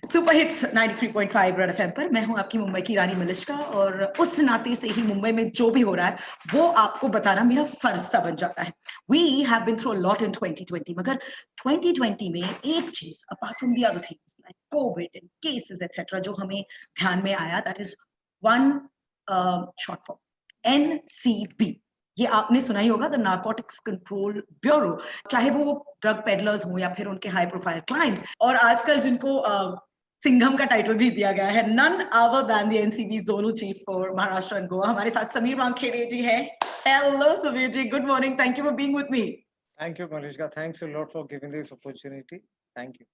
Super hits 93.5 red FM पर मैं हूं आपकी मुंबई की रानी मलिश्का और उस नाते से ही मुंबई में जो भी हो रहा है वो आपको बताना मेरा फर्ज सा बन जाता है। We have been through a lot in 2020 मगर 2020 में एक चीज apart from the other things like covid and cases etcetera जो हमें ध्यान में आया, that is one short form, NCB. ये आपने सुना ही होगा, द नारकोटिक्स कंट्रोल ब्यूरो। चाहे वो ड्रग पेडलर्स हो या फिर उनके हाई प्रोफाइल क्लाइंट्स, और आजकल जिनको सिंघम का टाइटल भी दिया गया है, none other than the NCB zonal chief for Maharashtra and Goa. हमारे साथ समीर वानखेड़े जी हैं। Hello Sameer ji, good morning, thank you for being with me. Thank you, Malishka. Thanks a lot for giving this opportunity. Thank you.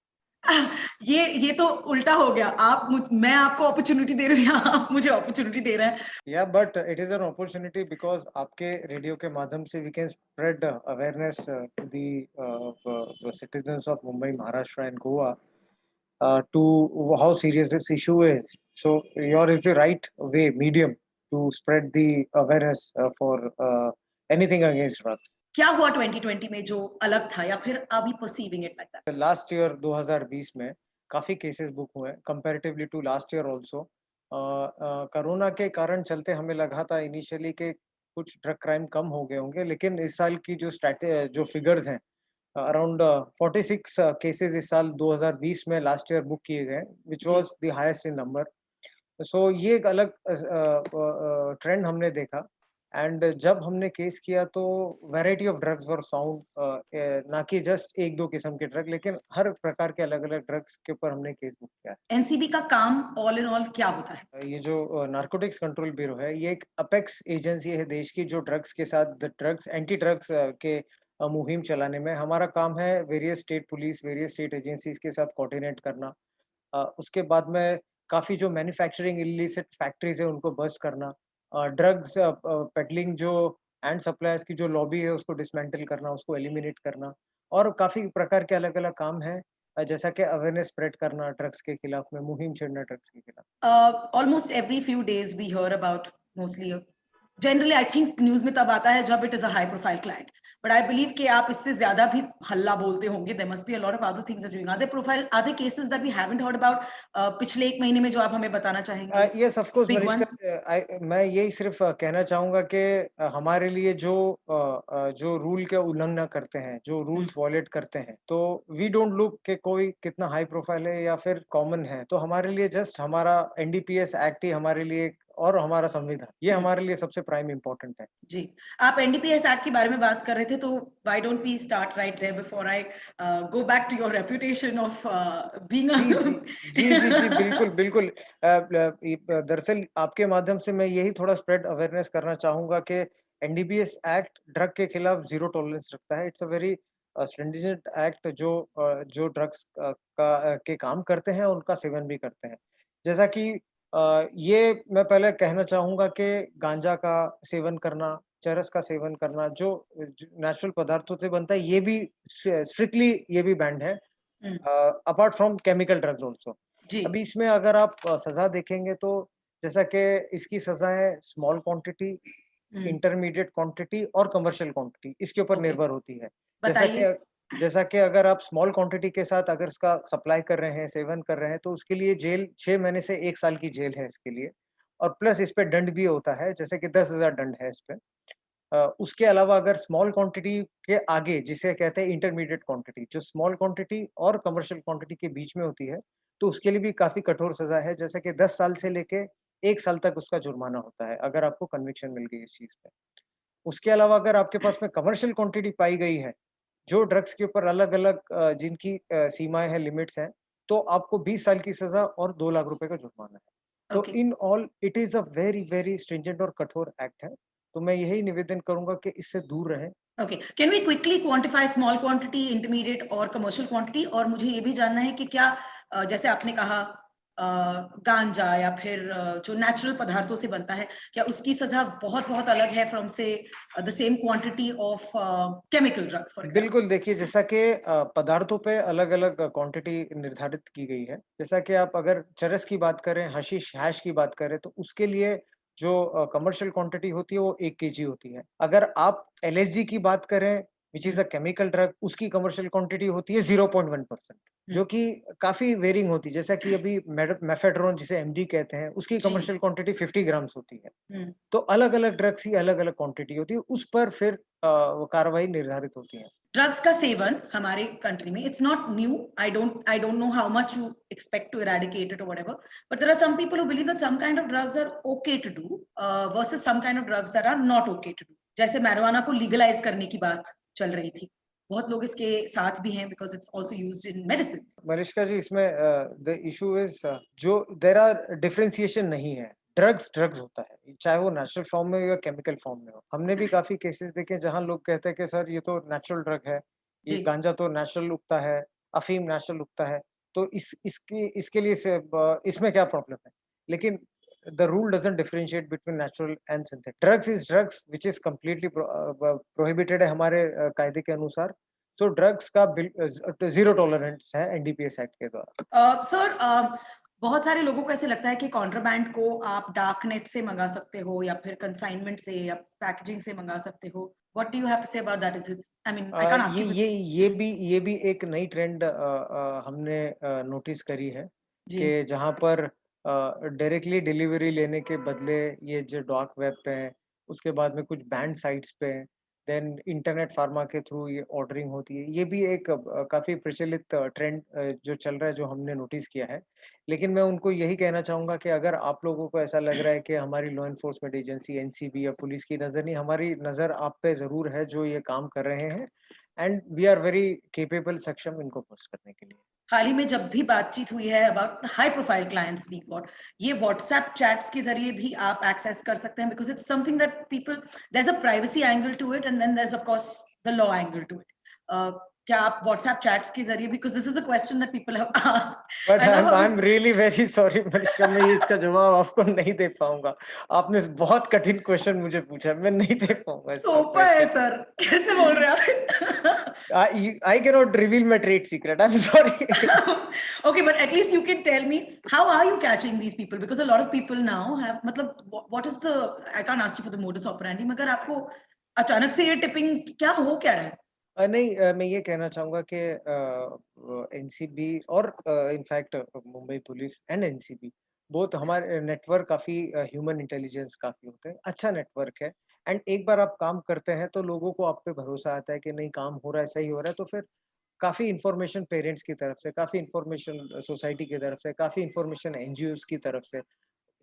ये तो उल्टा हो गया, मैं आपको अपॉर्चुनिटी दे रही हूँ, आप मुझे अपॉर्चुनिटी दे रहे हैं। Yeah, but it is an opportunity because आपके रेडियो के माध्यम से we can spread awareness to the citizens of Mumbai, Maharashtra, and Goa to how serious this issue is. So your is the right way, medium to spread the awareness for anything against drugs. क्या हुआ 2020 में जो अलग था, या फिर अभी perceiving it like that? Last year 2020 में काफी केसेस बुक हुए comparatively to last year also. Corona के कारण चलते हमें लगा था इनिशियली कि कुछ ड्रग क्राइम कम हो गए होंगे, लेकिन इस साल की जो फिगर्स हैं, अराउंड 46 केसेस इस साल 2020 में लास्ट ईयर बुक किए गए, विच जी। Was the highest in number. So ये एक अलग ट्रेंड हमने देखा। एंड जब हमने केस किया तो variety of drugs were found, ना कि जस्ट एक दो किस्म के ड्रग, लेकिन हर प्रकार के अलग अलग ड्रग्स के ऊपर हमने केस बुक किया है। एनसीबी का काम ऑल इन ऑल क्या होता है? ये जो नारकोटिक्स कंट्रोल ब्यूरो है, ये एक अपेक्स एजेंसी है देश की, जो ड्रग्स के साथ ड्रग्स एंटी ड्रग्स के मुहिम चलाने में हमारा काम है। Various state police, various state agencies के साथ कोऑर्डिनेट करना, उसके बाद में काफ़ी जो मैन्युफैक्चरिंग इल्लिसिट फैक्ट्रीज है उनको बस्ट करना, ड्रग्स पेडलिंग जो एंड सप्लायर्स की जो लॉबी है उसको डिसमेंटल करना, उसको एलिमिनेट करना, और काफ़ी प्रकार के अलग अलग काम है, जैसा कि अवेयरनेस स्प्रेड करना ड्रग्स के खिलाफ में, मुहिम छेड़ना ड्रग्स के खिलाफ। Almost every few days we hear about, mostly generally I think news में तब आता है जब it is a high profile client, but I believe कि आप इससे ज्यादा भी हल्ला बोलते होंगे। There must be a lot of other things are doing, other profile, other cases that we haven't heard about पिछले एक महीने में जो आप हमें बताना चाहेंगे, yes of course big Manishka, once. मैं यही सिर्फ कहना चाहूँगा कि हमारे लिए जो रूल के उल्लंघना करते हैं, जो रूल्स वॉयलेट करते हैं, तो वी डोंट लुक कि कोई कितना हाई प्रोफाइल है या फिर कॉमन है। तो हमारे लिए जस्ट हमारा एनडीपीएस एक्ट ही हमारे लिए, और हमारा संविधान, ये हमारे लिए सबसे प्राइम इम्पोर्टेंट है। जी, आप एनडीपीएस एक्ट के बारे में बात कर रहे थे, तो why don't we start right there before I go back to your reputation of being जी, जी। जी, जी, जी, बिल्कुल, बिल्कुल। दरअसल आपके माध्यम से मैं यही थोड़ा स्प्रेड अवेयरनेस करना चाहूँगा कि एनडीपीएस एक्ट ड्रग के खिलाफ ज़ीरो टॉलरेंस रखता है। It's a very stringent act जो ड्रग्स के काम करते हैं और उनका सेवन भी करते हैं। जैसा कि ये मैं पहले कहना चाहूँगा कि गांजा का सेवन करना, चरस का सेवन करना, जो नेचुरल पदार्थों से बनता है, ये भी स्ट्रिक्टली ये भी बैंड है। Apart from chemical drugs also. जी। अभी इसमें अगर आप सज़ा देखेंगे तो जैसा कि इसकी सज़ा है स्मॉल क्वांटिटी, इंटरमीडिएट क्वांटिटी और कमर्शियल क्वांटिटी, इसके ऊपर ओके, निर्भर होती है। जैसा बताइए। कि जैसा कि अगर आप स्मॉल क्वांटिटी के साथ अगर इसका सप्लाई कर रहे हैं, सेवन कर रहे हैं, तो उसके लिए जेल 6 महीने से 1 साल की जेल है इसके लिए, और प्लस इस पे दंड भी होता है, जैसे कि 10,000 दंड है इस पे। उसके अलावा अगर स्मॉल क्वांटिटी के आगे, जिसे कहते हैं इंटरमीडिएट क्वांटिटी, जो स्मॉल क्वांटिटी और कमर्शियल क्वांटिटी के बीच में होती है, तो उसके लिए भी काफ़ी कठोर सज़ा है, जैसे कि 10 साल से लेके 1 साल तक उसका जुर्माना होता है, अगर आपको कन्विक्शन मिल गई इस चीज़ पे। उसके अलावा अगर आपके पास में कमर्शियल क्वांटिटी पाई गई है, जो ड्रग्स के ऊपर अलग-अलग जिनकी सीमाएँ हैं, लिमिट्स हैं, तो आपको 20 साल की सज़ा और 2 लाख रुपए का जुर्माना है। तो okay, in all it is a very, very stringent और कठोर एक्ट है। तो मैं यही निवेदन करूँगा कि इससे दूर रहें। Okay, can we quickly quantify small quantity, intermediate और कमर्शियल क्वांटिटी? और मुझे ये भी जानना है कि क्या जैसे आपने कहा गांजा या फिर जो नेचुरल पदार्थों से बनता है, क्या उसकी सजा बहुत बहुत अलग है फ्रॉम से the same quantity of chemical drugs for example? बिल्कुल, देखिए जैसा कि पदार्थों पे अलग-अलग क्वांटिटी निर्धारित की गई है। जैसा कि आप अगर चरस की बात करें, हशीश, हैश की बात करें, तो उसके लिए जो कमर्शियल क्वांटिटी होती है वो 1 केजी होती है। अगर आप एलएसडी की बात करें, which is a chemical drug, उसकी कमर्शियल क्वांटिटी होती है 0.1%, जो कि काफी वेरिंग होती है। जैसा कि अभी मेफेड्रोन जिसे एमडी कहते हैं, उसकी जी। कमर्शियल क्वांटिटी 50 ग्राम्स होती है। हम्म। तो अलग अलग ड्रग्स की अलग अलग क्वांटिटी होती है, उस पर फिर वो कार्रवाई निर्धारित होती है। ड्रग्स का सेवन हमारे कंट्री में it's not new. I don't know how much you expect to eradicate it or whatever, but there are some people who believe that some kind of drugs are okay to do versus some kind of drugs that are not okay to do. जैसे marijuana को legalize करने की बात चल रही थी, बहुत लोग इसके साथ भी हैं because it's also used in medicines. Malishka जी, इसमें द इशू इज जो देर आर डिफरेंशिएशन नहीं है। ड्रग्स ड्रग्स होता है, चाहे वो नेचुरल फॉर्म में हो या केमिकल फॉर्म में हो। हमने भी काफी केसेस देखे जहां लोग कहते हैं कि सर ये तो नेचुरल ड्रग है, ये जी. गांजा तो नेचुरल उगता है, अफीम नेचुरल उगता है, तो इसके लिए इसमें क्या प्रॉब्लम है? लेकिन the rule doesn't differentiate between natural and synthetic. Drugs is drugs which is completely prohibited है हमारे कायदे के अनुसार। तो ड्रग्स का जीरो टॉलरेंस है एनडीपीएस एक्ट के द्वारा। सर, बहुत सारे लोगों को ऐसे लगता है कि कॉन्ट्राबैंड को आप डार्क नेट से मंगा सकते हो या फिर कंसाइनमेंट से या पैकेजिंग से मंगा सकते हो. What do you have to say about that? Is it, I mean, I can't ask you. ये भी एक नई ट्रेंड हमने नोटिस करी है जी. कि जहाँ पर डायरेक्टली डिलीवरी लेने के बदले ये जो डार्क वेब पे है, उसके बाद में कुछ बैंड साइट्स पे है, देन इंटरनेट फार्मा के थ्रू ये ऑर्डरिंग होती है। ये भी एक काफी प्रचलित ट्रेंड जो चल रहा है, जो हमने नोटिस किया है। लेकिन मैं उनको यही कहना चाहूंगा कि अगर आप लोगों को ऐसा लग रहा है कि हमारी लॉ एनफोर्समेंट एजेंसी एनसीबी या पुलिस की नजर नहीं, हमारी नजर आप पे जरूर है जो ये काम कर रहे हैं, and we are very capable, सक्षम इनको पोस्ट करने के लिए। हाल ही में जब भी बातचीत हुई है about high profile clients being caught, ये व्हाट्सएप चैट्स के जरिए भी आप एक्सेस कर सकते हैं, because it's something that people, there is a privacy angle to it and then there is of course the law angle to it. क्या आप व्हाट्सएप चैट्स के जरिए, because this is a question that people have asked, but and I am really very sorry Malishka, मैं इसका जवाब आपको नहीं दे पाऊंगा। आपने बहुत कठिन क्वेश्चन मुझे पूछा, मैं नहीं दे पाऊंगा इसका सोपा है क्वेश्चन। सर, कैसे बोल रहे हैं आप? I cannot reveal my trade secret. I'm sorry. Okay, but at least you can tell me how are you catching these people, because a lot of people now have, मतलब what is the, I can't ask you for the modus operandi, मगर आपको अचानक से ये tipping क्या हो क्या रहा है? नहीं, मैं ये कहना चाहूंगा कि एनसीबी और in fact Mumbai police and NCB both, हमारे नेटवर्क काफी ह्यूमन इंटेलिजेंस काफी होते हैं, अच्छा नेटवर्क है। एंड एक बार आप काम करते हैं तो लोगों को आप पे भरोसा आता है कि नहीं, काम हो रहा है, सही हो रहा है, तो फिर काफी इंफॉर्मेशन पेरेंट्स की तरफ से, काफी इंफॉर्मेशन सोसाइटी की तरफ से, काफी इंफॉर्मेशन एनजीओज की तरफ से,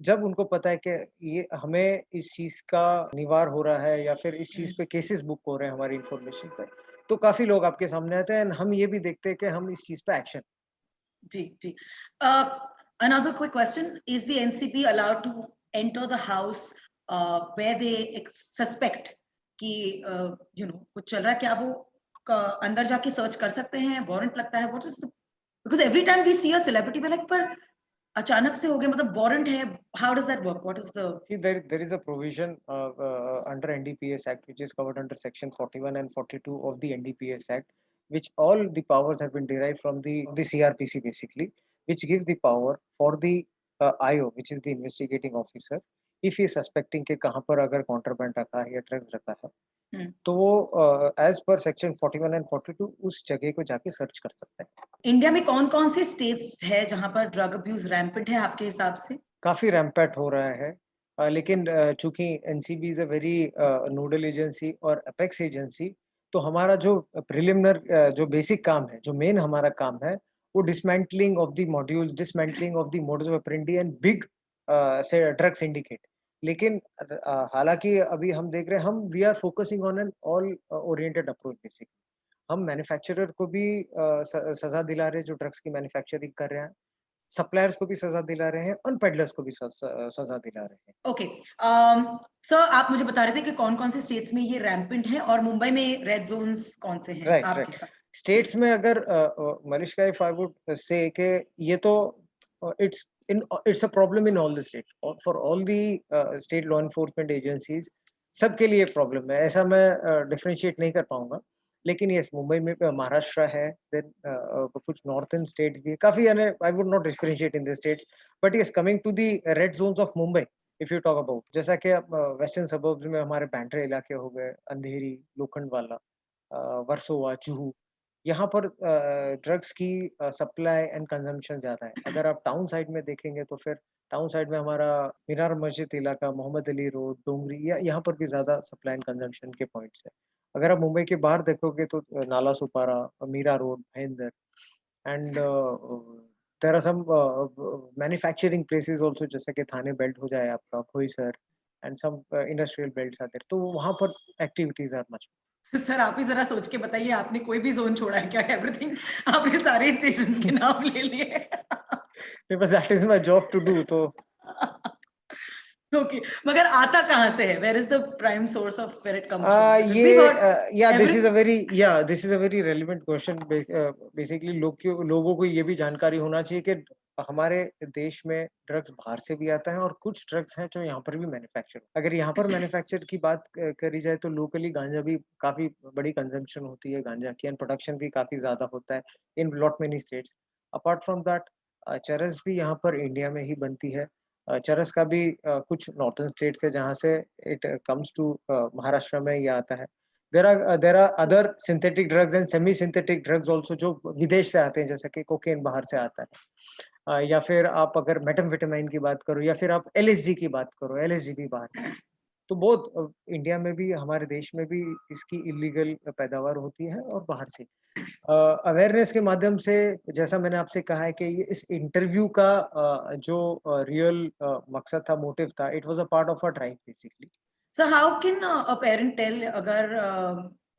जब उनको पता है कि ये हमें इस चीज का निवार हो रहा है या फिर इस चीज पे केसेस बुक हो रहे हैं हमारी इंफॉर्मेशन पे, तो काफी लोग आपके सामने आते हैं। हम ये भी देखते हैं कि हम इस चीज पे action. Ji ji. Another quick question: is the NCP allowed to enter the house where they suspect कि कुछ चल रहा है? क्या वो अंदर जाके सर्च कर सकते हैं? वारंट लगता है? What is the, because every time we see a celebrity we're like, पर अचानक से हो गया, मतलब वारंट है, how does that work? What is the... See, there is a provision under NDPS Act which is covered under Section 41 and 42 of the NDPS Act, which all the powers have been derived from the CRPC basically, which gives the power for the IO, which is the investigating officer, if he is suspecting कि कहाँ पर अगर contraband रखा है या drugs रखा है, तो वो as per Section 41 and 42 उस जगह को जाके सर्च कर सकते हैं। इंडिया में कौन कौन से स्टेट्स है जहां पर ड्रग अब्यूज रैम्पेंट है आपके हिसाब से? काफी रैम्पेट हो रहा है, लेकिन चूंकि NCB is a very nodal agency और अपेक्स एजेंसी, तो हमारा जो प्रिलिमिनर जो बेसिक काम है, जो मेन हमारा काम है, वो dismantling of the modules, dismantling of the modes of operandi and big से ड्रग सिंडिकेट। लेकिन हालांकि अभी हम देख रहे हैं, हम we are focusing on an all oriented approach basic. हम मैन्युफैक्चरर को भी सजा दिला रहे हैं जो ड्रग्स की मैन्युफैक्चरिंग कर रहे हैं, सप्लायर्स को भी सजा दिला रहे हैं, और पेडलर्स को भी सजा दिला रहे हैं। ओके. सर, आप मुझे बता रहे थे कि कौन कौन से स्टेट्स में ये रैम्पेंट है और मुंबई में रेड जोन्स कौन से हैं राइट आपके राइट। साथ? स्टेट्स में अगर Malishka, if I would say कि ये तो it's a problem in all the state, for all the state law enforcement agencies, सबके लिए प्रॉब्लम है, ऐसा मैं डिफरेंशिएट नहीं कर पाऊंगा। लेकिन यस, मुंबई में महाराष्ट्र है, देन कुछ नॉर्थर्न स्टेट्स भी है, काफी, यानी I would not differentiate in the states, but yes, coming to the red zones of Mumbai, if you talk about, जैसा कि वेस्टर्न सबर्ब्स में हमारे बैंड्रा इलाके हो गए, अंधेरी, लोखंडवाला, वर्सोवा, जुहू, यहाँ पर ड्रग्स की सप्लाई एंड कंजम्पशन ज़्यादा है। अगर आप टाउन साइड में देखेंगे तो फिर टाउन साइड में हमारा मीनार मस्जिद इलाका, मोहम्मद अली रोड, डोंगरी यहाँ पर भी ज़्यादा सप्लाई एंड कंजम्पशन के पॉइंट्स हैं। अगर आप मुंबई के बाहर देखोगे तो Nala Sopara, Mira road, Bhayander and there are some manufacturing places also जैसे कि थाने बेल्ट हो जाए आपका, Boisar and some industrial belts are there, तो वहाँ पर एक्टिविटीज़ आर मच। सर आप ही जरा सोच के बताइए, आपने कोई भी जोन छोड़ा है क्या? एवरीथिंग आपने सारे स्टेशंस के नाम ले लिए। Because that is my job to do, तो ओके, मगर आता कहाँ से है? Where is the prime source of where it comes from? Because we ये got this is a very relevant question. Basically लोगों को ये भी जानकारी होना चाहिए कि हमारे देश में ड्रग्स बाहर से भी आता है और कुछ ड्रग्स हैं जो यहाँ पर भी मैन्युफैक्चर। अगर यहाँ पर मैन्युफैक्चर की बात करी जाए तो लोकली गांजा भी काफी बड़ी कंजम्पशन होती है गांजा की, एंड प्रोडक्शन भी काफी ज्यादा होता है in lot many states. Apart from that चरस भी यहाँ पर इंडिया में ही बनती है। चरस का भी कुछ नॉर्थर्न स्टेट्स है जहाँ से इट कम्स टू महाराष्ट्र में ये आता है। There are other synthetic drugs and semi synthetic drugs also जो विदेश से आते हैं, जैसे कि कोकेन बाहर से आता है। या फिर आप अगर मेटाम्फेटामाइन की बात करो या फिर आप एलएसडी की बात करो, एलएसडी भी बाहर से। तो बहुत इंडिया में भी, हमारे देश में भी इसकी इलीगल पैदावार होती है और बाहर से। अवेयरनेस के माध्यम से, जैसा मैंने आपसे कहा है कि ये इस इंटरव्यू का जो रियल मकसद था, मोटिव था, it was a part of a drive basically. So how can a parent tell अगर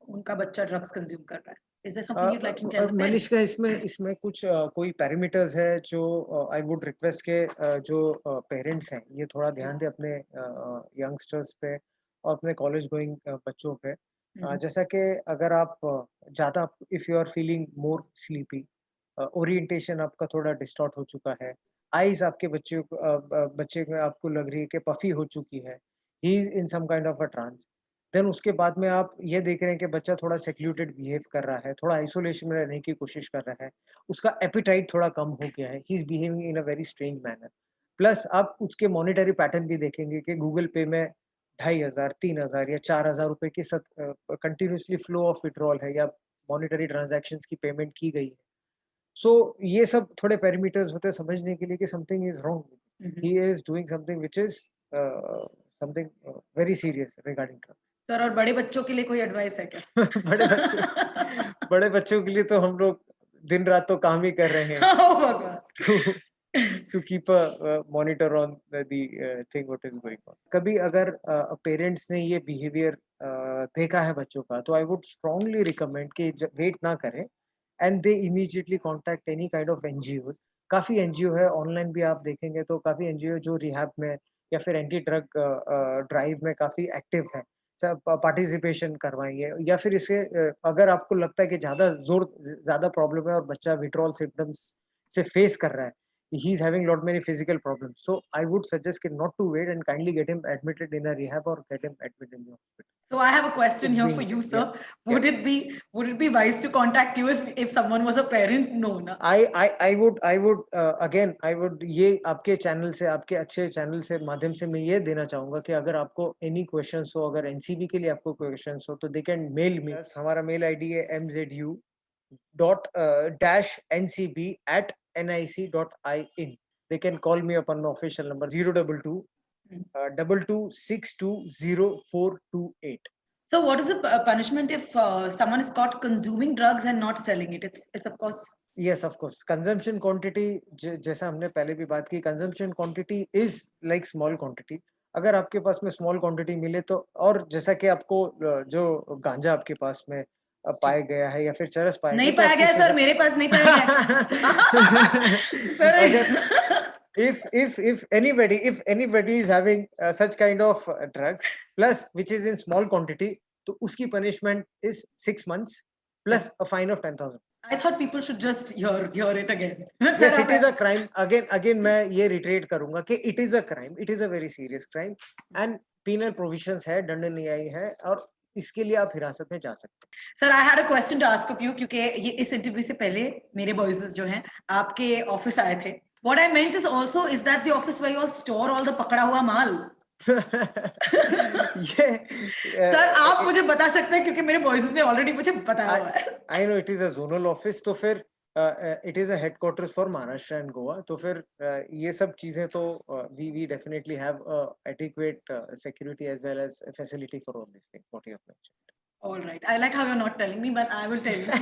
उनका बच्चा ड्रग्स कंज्यूम कर रहा है? Is there something you'd like to tell the many parents? का इसमें इसमें कुछ कोई पैरामीटर्स है जो आई वुड रिक्वेस्ट के जो पेरेंट्स हैं ये थोड़ा ध्यान दें अपने यंगस्टर्स पे और अपने कॉलेज गोइंग बच्चों पे। जैसा कि अगर आप ज़्यादा, if you are feeling more sleepy, orientation आपका थोड़ा डिस्टॉर्ट हो चुका है, आईज आपके बच्चे में आपको लग रही है कि पफी हो चुकी है, he is in some kind of a trance, then उसके बाद में आप ये देख रहे हैं कि बच्चा थोड़ा सेक्लूटेड बिहेव कर रहा है, थोड़ा आइसोलेशन में रहने की कोशिश कर रहा है, उसका एपिटाइट थोड़ा कम हो गया है, he is behaving in a very strange manner. Plus आप उसके मॉनेटरी पैटर्न भी देखेंगे कि गूगल पे में 2,500, 3,000 या 4,000 रुपए की कंटिन्यूसली फ्लो ऑफ विड्रॉल है या मॉनेटरी ट्रांजैक्शंस की पेमेंट की गई है। सो ये सब थोड़े पैरामीटर्स होते हैं समझने के लिए कि something is wrong, he is doing something which is something very serious regarding drugs. Sir और बड़े बच्चों के लिए कोई एडवाइस है क्या? बड़े बच्चों बड़े बच्चों के लिए तो हम लोग दिन रात तो काम ही कर रहे हैं ओ भगवान! To to keep a monitor on the thing what is going on. कभी अगर पेरेंट्स ने ये बिहेवियर देखा है बच्चों का, तो आई वुड स्ट्रांगली रिकमेंड कि वेट ना करें and they immediately contact any kind of NGO. काफी एनजीओ है ऑनलाइन भी, आप देखेंगे तो काफी एनजीओ जो रिहैब में या फिर एंटी ड्रग ड्राइव में काफी एक्टिव है। सब पार्टिसिपेशन करवाइए, या फिर इसे अगर आपको लगता है कि ज्यादा प्रॉब्लम है और बच्चा विड्रॉल सिम्टम्स से फेस कर रहा है, he is having lot many physical problems, so I would suggest कि not to wait and kindly get him admitted in a rehab or get him admitted in the hospital. So I have a question It's here being for you, yeah sir. yeah Would it be wise to contact you if someone was a parent? No, na. I would again I would ये आपके channel से, आपके अच्छे channel से माध्यम से मैं ये देना चाहूंगा कि अगर आपको एनी क्वेश्चंस हो, अगर एनसीबी के लिए आपको क्वेश्चंस हो, तो दे कैन मेल मी। हमारा मेल आईडी है mzu.ncb@nic.in. They can call me upon my official number 022 22620428. So what is the punishment if someone is caught consuming drugs and not selling it? It's of course. Yes, of course. Consumption quantity, जैसा हमने पहले भी बात की, consumption quantity is like small quantity. अगर आपके पास में small quantity मिले तो, और जैसा कि आपको जो गांजा आपके पास में पाया गया है या फिर चरस पाया नहीं गया, तो पाया आपकी गया सर, सजा मेरे पास नहीं पाया गया। अगर if anybody is having such kind of drugs plus which is in small quantity, तो उसकी punishment is 6 months plus a fine of 10,000. I thought people should just hear it again. Yes, it is a crime. Again मैं ये reiterate करूंगा कि it is a crime. It is a very serious crime and penal provisions है, दंड न्यायी है, और इसके लिए आप हिरासत में जा सकते हैं। Sir I had a question to ask of you, क्योंकि ये इस इंटरव्यू से पहले मेरे बॉयज जो हैं आपके ऑफिस आए थे. What I meant is also is that the office where you all store all the पकड़ा हुआ माल. ये सर आप मुझे बता सकते हैं क्योंकि मेरे बॉयज ने ऑलरेडी मुझे बताया हुआ है। I know it is a zonal office, तो फिर it is a headquarters for Maharashtra and Goa, तो फिर ये सब चीजें तो we definitely have adequate security as well as facility for all this thing what you have mentioned. All right. I like how you're not telling me, but I will tell you.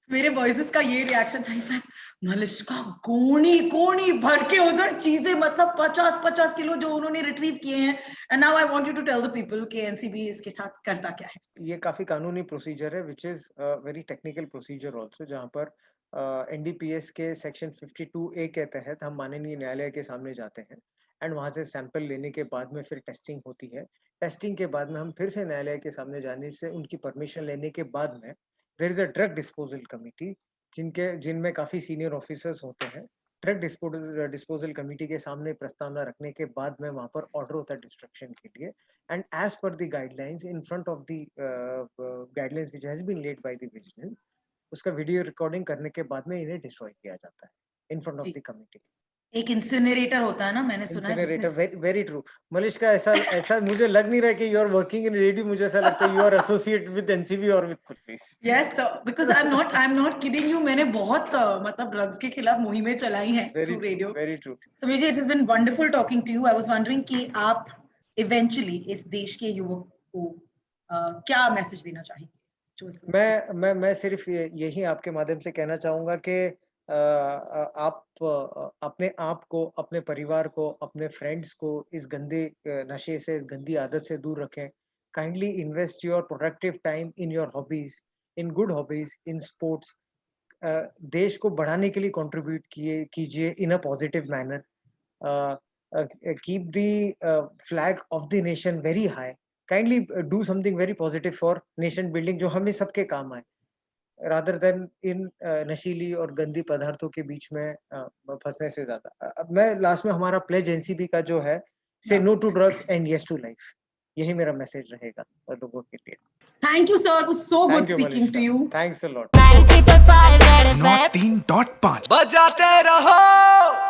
कि मेरे boys का ये reaction था, sir Malishka कोनी कोनी भर के उधर चीजें, मतलब 50-50 किलो जो उन्होंने रिट्रीव किए हैं। And now I want you to tell the people कि एनसीबी इसके साथ करता क्या है। ये काफी कानूनी प्रोसीजर है, which is very technical procedure also, जहाँ पर एनडीपीएस के सेक्शन 52A के तहत हम माननीय न्यायालय के सामने जाते हैं एंड वहाँ से सैंपल लेने के बाद में फिर टेस्टिंग होती है। टेस्टिंग के बाद में हम फिर से न्यायालय के सामने जाने से उनकी परमिशन लेने के बाद में there is a drug disposal committee, जिनमें काफी सीनियर ऑफिसर्स होते हैं। ड्रग डिस्पोजल कमिटी के सामने प्रस्तावना रखने के बाद में वहाँ पर ऑर्डर होता है डिस्ट्रक्शन के लिए, and as per the guidelines in front of the guidelines which has been laid by the vigilance, उसका वीडियो रिकॉर्डिंग करने के बाद में इन्हें डिस्ट्रॉय किया जाता है in front of the committee। एक इंसिनरेटर होता है ना, मैंने सुना है इंसिनरेटर, वेरी ट्रू मलिश्का। ऐसा मुझे लग नहीं रहा कि you are working in radio, मुझे ऐसा लगता है you are associate with NCB और with police. Yes because I am not kidding you, मैंने बहुत मतलब ड्रग्स के खिलाफ मुहिमें चलाई हैं through radio. Very true. So Vijay, it has been wonderful talking to you. I was wondering कि आप eventually इस देश के युवक को क्या मैसेज देना चाहेंगे? जो इस वक्त- मैं सिर्फ यही आपके माध्यम से कहना चाहूंगा कि आप अपने आप को, अपने परिवार को, अपने फ्रेंड्स को इस गंदे नशे से, इस गंदी आदत से दूर रखें। Kindly invest your productive time in your hobbies, in good hobbies, in sports. देश को बढ़ाने के लिए कंट्रीब्यूट कीजिए in a positive manner. Keep the flag of the nation very high. Kindly do something very positive for nation building, जो हमें सबके काम आए, rather than इन नशीली और गंदी पदार्थों के बीच में फंसने से ज्यादा। मैं लास्ट में हमारा प्लेज एनसीबी का जो है, say no to drugs and yes to life, यही मेरा मैसेज रहेगा लोगों के लिए। Thank you, sir. It was so good Thank you, speaking to Malishka. you. Thanks a lot। 93.5 बजाते रहो।